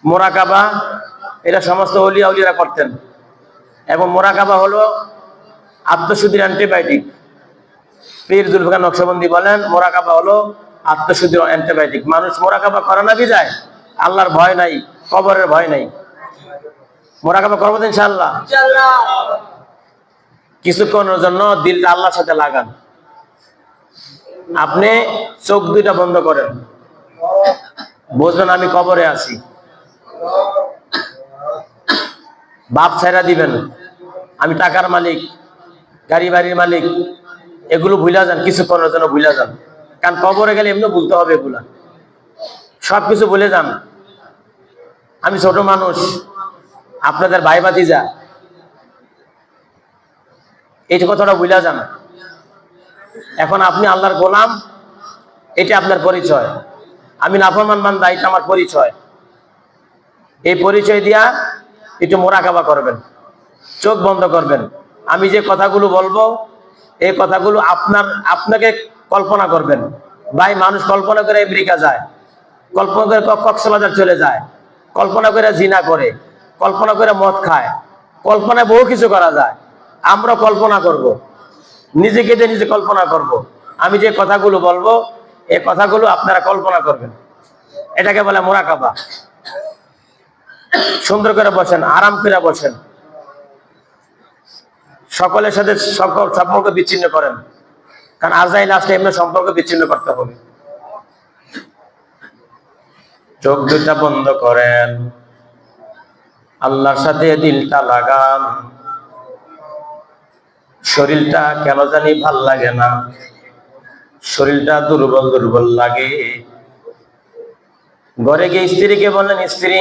মোরাকাবা এটা সমস্ত ওলিয়া উলিয়ারা করতেন, এবং মোরাকাবা হলো আত্মশুদ্ধির অ্যান্টিবায়োটিক। পীর জুলফিকার নকশবন্দি বলেন মোরাকাবা হলো আত্মশুদ্ধির অ্যান্টিবায়োটিক। মানুষ মোরাকাবা করে না বিদায় আল্লাহর ভয় নাই, কবরের ভয় নাই। মোরাকাবা করবো ইনশাআল্লাহ। কিছুক্ষণের জন্য দিলটা আল্লাহর সাথে লাগান। আপনি চোখ দুইটা বন্ধ করেন, বুঝবেন আমি কবরে আছি। বাপ ছাইরা দিবেন, আমি টাকার মালিক, গাড়ি বাড়ির মালিক, এগুলো ভুলা যান, কিছুক্ষণের জন্য ভুলা যান। কারণ কবরে গেলে এমনি ভুলতে হবে, এগুলা সবকিছু ভুলে যান। আমি ছোট মানুষ, আপনাদের ভাই ভাতিজা, এই কথাটা ভুলা যান। এখন আপনি আল্লাহর গোলাম, এটা আপনার পরিচয়। আমি নাফরমান বান্দা, এটা আমার পরিচয়। এই পরিচয় দিয়া একটু মোরাকাবা করবেন, চোখ বন্ধ করবেন। আমি যে কথাগুলো বলবো এই কথাগুলো আপনাকে কল্পনা করবেন। ভাই, মানুষ কল্পনা করে আমেরিকা যায়, কল্পনা করে কক্সবাজার চলে যায়, কল্পনা করে জিনা করে, কল্পনা করে মদ খায়, কল্পনায় বহু কিছু করা যায়। আমরা কল্পনা করব, নিজেকে দিয়ে নিজে কল্পনা করব। আমি যে কথাগুলো বলবো এই কথাগুলো আপনারা কল্পনা করবেন, এটাকে বলে মোরাকাবা। সুন্দর করে বসেন, আরাম করে বসেন, সকলের সাথে সকল সম্পর্ক বিচ্ছিন্ন করেন, কারণ আজরাইল আসলে এমনি সম্পর্ক বিচ্ছিন্ন করতে হবে। চোখ দুটা বন্ধ করেন, আল্লাহর সাথে দিলটা লাগান। শরীরটা কেন জানি ভাল লাগে না, শরীরটা দুর্বল দুর্বল লাগে। ঘরে গিয়ে স্ত্রীকে বললেন, স্ত্রী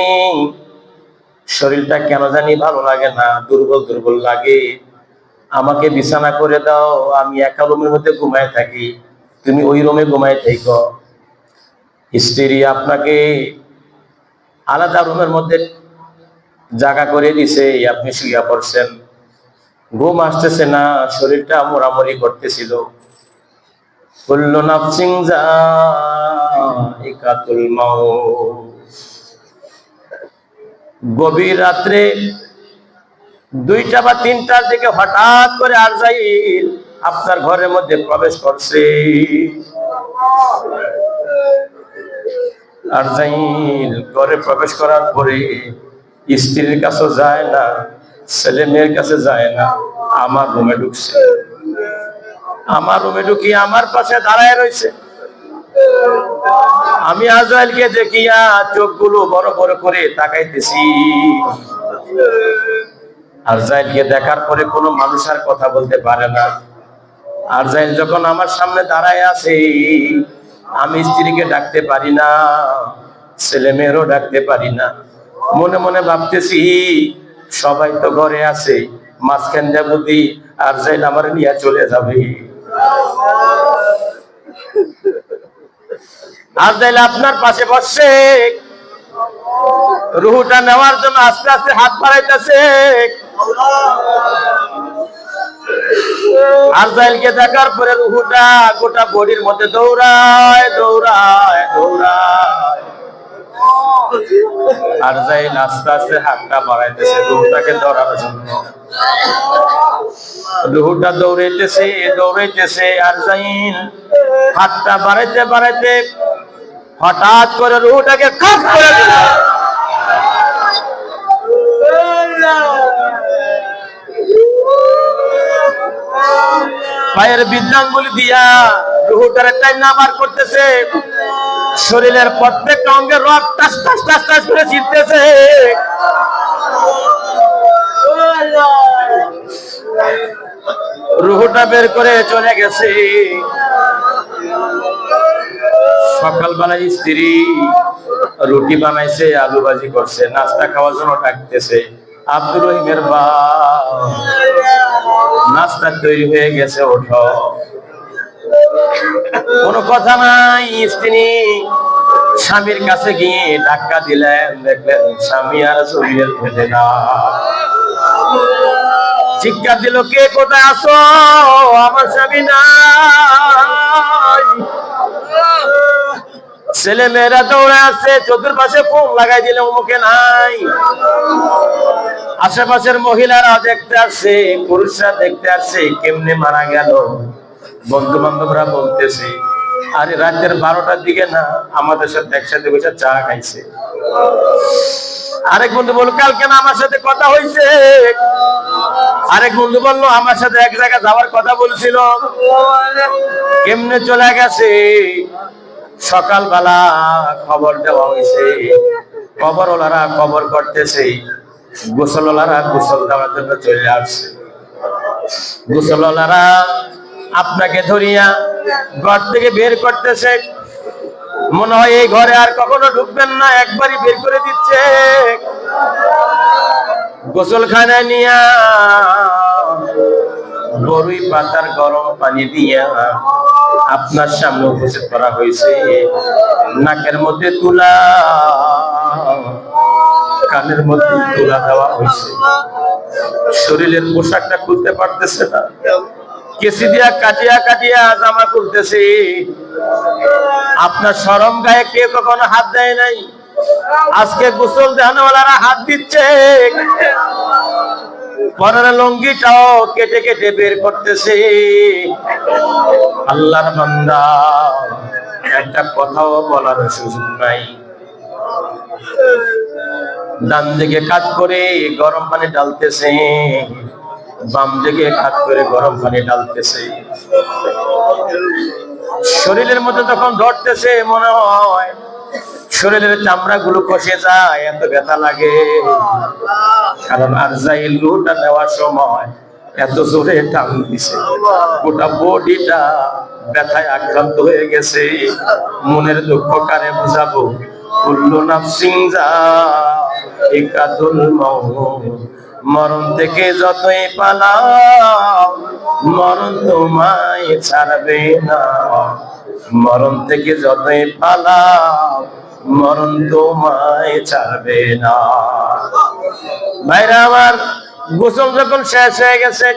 শরীরটা কেন জানি ভালো লাগে না, দুর্বল দুর্বল লাগে, আমাকে বিছানা করে দাও, আমি একা রুমের মধ্যে ঘুমায় থাকি, তুমি ওই রুমে ঘুমায় থাকো। স্ত্রী আপনাকে আলাদা রুমের মধ্যে জায়গা করে দিছে, আপনি শুইয়া পড়ছেন, ঘুম আসতেছে না, শরীরটা মোড়ামুড়ি করতেছিল। কুল্লু নাফসিন যায়িকাতুল মাউত। গভীর রাত্রে 2টা বা 3টার দিকে হঠাৎ করে আজরাইল আপনার ঘরের মধ্যে প্রবেশ করছে। আজরাইল ঘরে প্রবেশ করার পরে স্ত্রীর কাছে যায় না, ছেলে মেয়ের কাছে যায় না, আমার রুমে ঢুকছে। আমার রুমে ঢুকি আমার পাশে দাঁড়ায় রয়েছে। আমি আজরাইলকে দেখিয়া চোখগুলো বড় বড় করে তাকাইতেছি। আজরাইলকে দেখার পরে কোনো মানুষ আর কথা বলতে পারে না। আজরাইল যখন আমার সামনে দাঁড়ায় আছে, আমি স্ত্রীকে ডাকতে পারি না, ছেলে মেয়েরও ডাকতে পারি না। মনে মনে ভাবতেছি সবাই তো ঘরে আছে, মাঝখান যা বুদ্ধি আজরাইল আমার নিয়ে চলে যাবে। আজরাইল আপনার পাশে বসে রুহটা নেওয়ার জন্য আস্তে আস্তে হাত বাড়াইতেছে। আজরাইলকে দেখার পরে রুহটা গোটা বডির মধ্যে দৌড়ায় দৌড়ায় দৌড়ায়। আজরাইল আস্তে আস্তে হাতটা বাড়াইতেছে রুহটাকে ধরার জন্য। রুহটা দৌড়াইতেছে দৌড়াইতেছে, আজরাইল হাতটা বাড়াইতে বাড়াইতে হঠাৎ করে রুহটাকে কাট করে দিল। পায়ের বৃদ্ধাঙ্গুলি দিয়া রুহটার টাইম না বার করতেছে। শরীরের প্রত্যেকটা অঙ্গের রক টাস টাস টাস টাস করে ছিটতেছে। রুহটা বের করে চলে গেছে। সকালবেলায় স্ত্রী রুটি বানাইছে, আলু ভাজি করছে, নাস্তা খাওয়ার জন্য ডাকতেছে। আব্দুর রহিমের বাপ, নাস্তা তৈরি হয়ে গেছে, ওঠো। কোনো কথা নাই। স্ত্রী স্বামীর কাছে গিয়ে ধাক্কা দিলেন, দেখলেন স্বামী আর শরীরের ভেদে না। চিৎকার দিল, কে কোথায় আসো? আমার স্বামী নাই। ছেলে মেয়েরা দৌড়ে আসছে, চতুর্পাশে ফোন লাগাই দিলে অমুকে নাই। আশেপাশের মহিলারা দেখতে আসছে, পুরুষরা দেখতে আসছে কেমনে মারা গেল। বন্ধু বান্ধবরা বলতেছে, আরে রাতের 12টার দিকে না আমাদের সাথে একসাথে বসে চা খাইছে। আরেক বন্ধু বলল, কালকে না আমার সাথে কথা হয়েছে। আরেক বন্ধু বলল, আমার সাথে এক জায়গায় যাওয়ার কথা বলছিল। কেমনে চলে গেছে। সকালবেলা খবর দেওয়া হয়েছে, কবরওয়ালারা কবর করতেছে, গোসলওয়ালারা গোসল দেওয়ার জন্য চলে আসছে। গোসলওয়ালারা আপনাকে ধরিয়া ঘর থেকে বের করতেছে, মনে হয় এই ঘরে আর কখনো ঢুকবেন না, একবারই বের করে দিচ্ছে। গোসলখানায় নিয়া বরুই পাতার গরম পানি দিয়া আপনার সামনে উপস্থিত করা হয়েছে। নাকের মধ্যে তুলা, কানের মধ্যে তুলা দেওয়া হয়েছে। শরীরের পোশাকটা খুলতে পারতেছে না, কেসি দিয়া কাটিয়া কাটিয়া জামা খুলতেছে। আপনার শরম গায়ে কে কখনো হাত দেয় নাই, আজকে গোসল দেওয়ানোয়ালারা হাত দিচ্ছে। পরের লঙ্গিটাও কেটে কেটে বের করতেছে। আল্লাহর বান্দা, একটা কথাও বলার সুযোগ নাই। ডান দিকে কাজ করে গরম পানি ঢালতেছে, বাম দিকে কাজ করে গরম পানি ঢালতেছে। শরীরের মধ্যে তখন ধরতেছে, মনে হয় শরীরের চামড়া গুলো খসে যায়, এত ব্যথা লাগে। কারণ আরজাইল রূহটা নেওয়ার সময় এত জোরে টান দিছে, গোটা বডিটা ব্যথায় আক্রান্ত হয়ে গেছে। মনের দুঃখ কারে বুঝাবো? কুল্লু নাফসিন যায়িকাতুল মাউত, মরণ থেকে যতই পালাও মরণ তোমায় ছাড়বে না। মরণ থেকে যতই পালাও মরণ তোমায় ছাড়বে না। ভাইরা আমার, গোসল যখন শেষ হয়ে গেছে,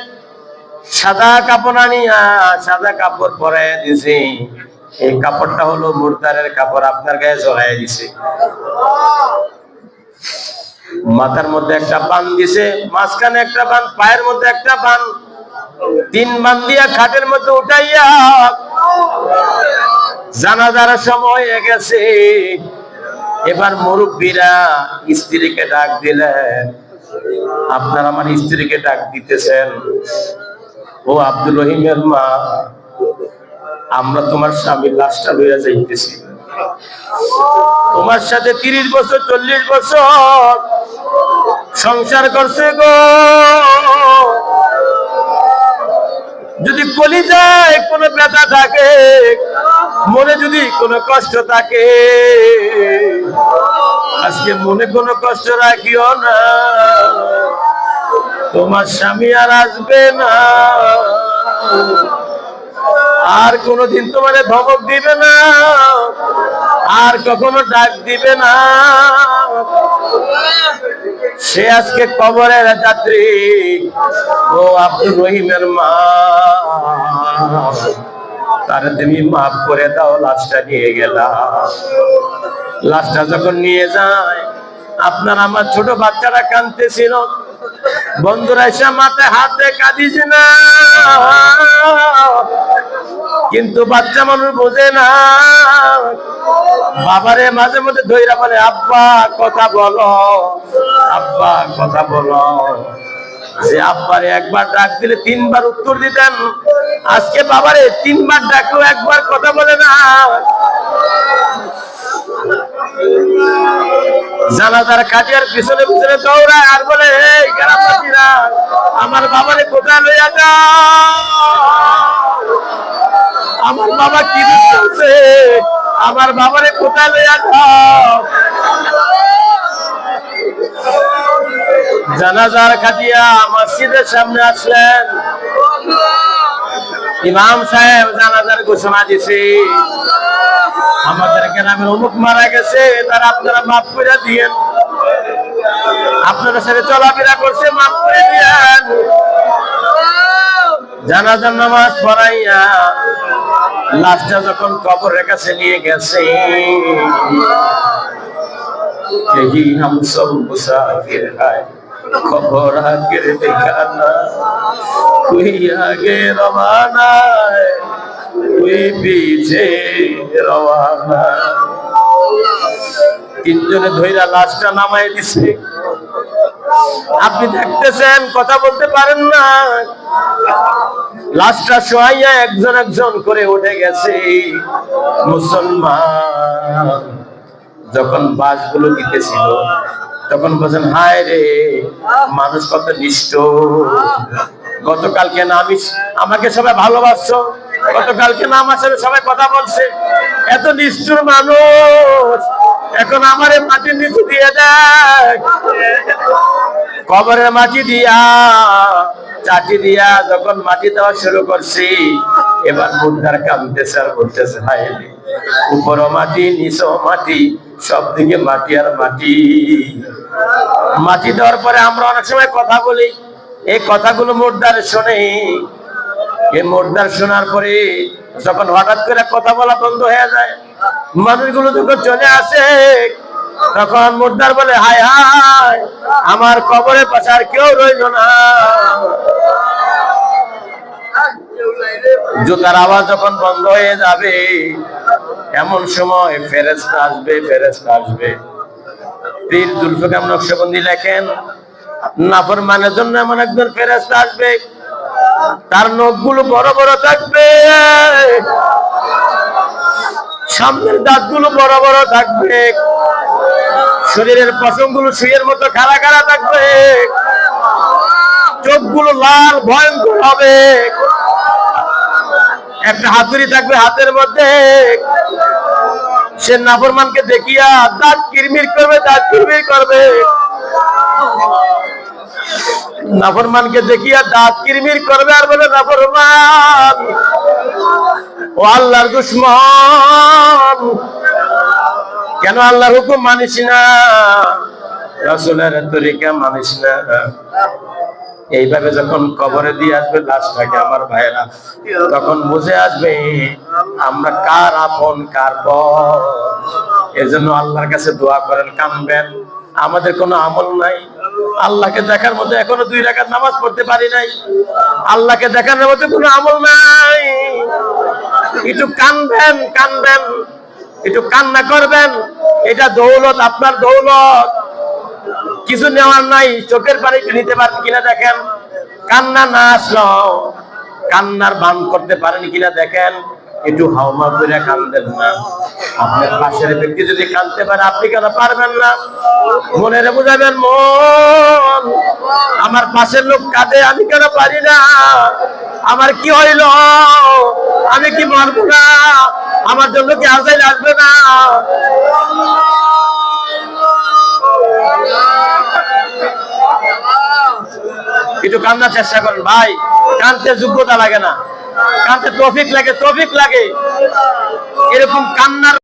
সাদা কাপড় আনিয়া সাদা কাপড় পরাইয়া দিছি। এই কাপড়টা হলো মুর্দারের কাপড়, আপনার গায়ে জড়াইয়া দিছে। মাথার মধ্যে একটা বান দিছে, মাঝখানে একটা বান, পায়ের মধ্যে একটা বান, 3 বান দিয়া খাটের মধ্যে উঠাইয়া জানাজার সময় হয়ে গেছে। এবার মুরব্বীরা স্ত্রীকে ডাক দিলেন, আপনার আমার স্ত্রীকে ডাক দিতেছেন, ও আব্দুর রহিমের মা, আমরা তোমার স্বামীর লাশটা লইয়া যাইতেছি। তোমার সাথে 30 বছর 40 বছর সংসার করছে গো। যদি কলিজায় কোনো ব্যথা থাকে, মনে যদি কোনো কষ্ট থাকে, আজকে মনে কোনো কষ্ট রাখিও না। তোমার স্বামী আর আসবে না, আর কোনদিন তোমারে ধমক দিবে না, আর কখনো ডাক দিবে না। সে আজকে কবরের যাত্রী। ও আব্দুর রহিমের মা, তার তুমি মাফ করে দাও। লাশটা নিয়ে গেলাম। লাশটা যখন নিয়ে যায়, আপনার আমার ছোট বাচ্চারা কাঁদতেছিল। বন্ধুরা এসে মাথায় হাতে কাঁদিস না, কিন্তু বাচ্চা মানুষ বোঝে না। বাবারে মাঝে মধ্যে ধৈরা বলে, আব্বা কথা বলো, আব্বা কথা বলো। যে আব্বারে একবার ডাক দিলে 3 বার উত্তর দিতেন, আজকে বাবারে 3 বার ডাকলেও একবার কথা বলে না। জানাজার কাটিয়ার পিছনে পিছনে দৌড়ায় আর বলে, এই গ্রামবাসীরা, আমার বাবারে কোথায় লইয়া যাও? আমার বাবা কি করছে? আমার বাবারে কোথায় লইয়া যাও? জানাজার খাটিয়া মসজিদের সামনে আসলেন। ইমাম সাহেব জানাজার ঘোষণা দিছে, আমাদের গ্রামের অমুক মারা গেছে, তার আপনারা মাফ করে দিয়েন। আপনাদের সাথে চলাফেরা করছে, মাফ করে দিয়েন। জানাজার নামাজ পড়াইয়া লাশটা যখন কবরের কাছে নিয়ে গেছে, यही हम सब मुसाफिर है, खबर आगे दिखाना, कोई आगे रवाना है, कोई पीछे रवाना। তিনজনে ধইরা লাশটা নামায় দিছে। আপনি দেখতেছেন, কথা বলতে পারেন না। লাশটা শোয়াইয়া একজন একজন করে উঠে গেছে। মুসলমান যখন বাসগুলো দিতেছিল তখন বলছেন, হায় রে, মানুষ কত নিষ্ঠুর। গতকালকে না আমাকে সবাই ভালোবাসছো, গতকালকে না আমার সাথে সবাই কথা বলছে, এত নিষ্ঠুর মানুষ এখন আমারে মাটির নিচে দিয়ে দেয়। কবরের মাটি দিয়া, চাটি দিয়া যখন মাটি দেওয়া শুরু করছি, এবার মুদ্রার কাঁদতেছে আর বলতেছে, হায় রে, উপরও মাটি নিচেও মাটি, সব দিকে মাটি আর মাটি। মাটি দেওয়ার পরে আমরা অনেক সময় কথা বলি, এই কথাগুলো মুর্দার শোনে। এই মুর্দার শোনার পরে যখন হঠাৎ করে কথা বলা বন্ধ হয়ে যায়, মানুষগুলো যখন চলে আসে, তখন মুর্দার বলে, হায় হায়, আমার কবরের পাশে আর কেউ রইল না। জুতার আওয়াজ যখন বন্ধ হয়ে যাবে, এমন সময় ফেরেশতা আসবে, ফেরেশতা আসবে। পীর জুলফিকার নকশবন্দি লেখেন, নাফরমানের জন্য এমন একজন ফেরেশতা আসবে, তার নখগুলো বড় বড় থাকবে, সামনের দাঁতগুলো বড় বড় থাকবে, শরীরের পশমগুলো সুইয়ের মতো খাড়া খাড়া থাকবে, চোখগুলো লাল ভয়ঙ্কর হবে, একটা হাতুড়ি থাকবে হাতের মধ্যে। সে নাফরমানকে দেখিয়া দাঁত কিরমির করবে, দাঁত কিরমির করবে। নাফরমানকে দেখিয়া দাঁত কিরমির করবে আর বলে, নাফরমান, ও আল্লাহর দুশমন, কেন আল্লাহর হুকুম মানিস না, রাসূলের তরিকা মানিস না। এইভাবে যখন কবরে দিয়ে আসবে লাশটাকে আমার ভাইরা, তখন বুঝে আসবে আমরা কার আপন কার পর। এজন্য আল্লাহর কাছে দোয়া করেন, কাঁদবেন। আমাদের কোনো আমল নাই, আল্লাহকে দেখার মতো এখনো 2 রাকাত নামাজ পড়তে পারি নাই, আল্লাহকে দেখার মতো কোনো আমল নাই। একটু কাঁদবেন, কাঁদবেন, একটু কান্না করবেন। এটা দৌলত, আপনার দৌলত, কিছু নেওয়ার নাই। চোখের পানি নিতে পারেন কিনা দেখেন, কান্না না আসলেও কান্নার বান করতে পারেন কিনা দেখেন। একটু হাওমা করে কান্দেন না। আপনার পাশের ব্যক্তি যদি কাঁদতে পারে, আপনি কেন পারবেন না? মনের বুঝাবেন, মন, আমার পাশের লোক কাঁদে, আমি কেন পারি না? আমার কি হইল? আমি কি মরবো না? আমার জন্য কি আজাইল আসবে না? একটু কান্নার চেষ্টা করেন ভাই। কানতে যোগ্যতা লাগে না, কানতে তৌফিক লাগে, তৌফিক লাগে। এরকম কান্নার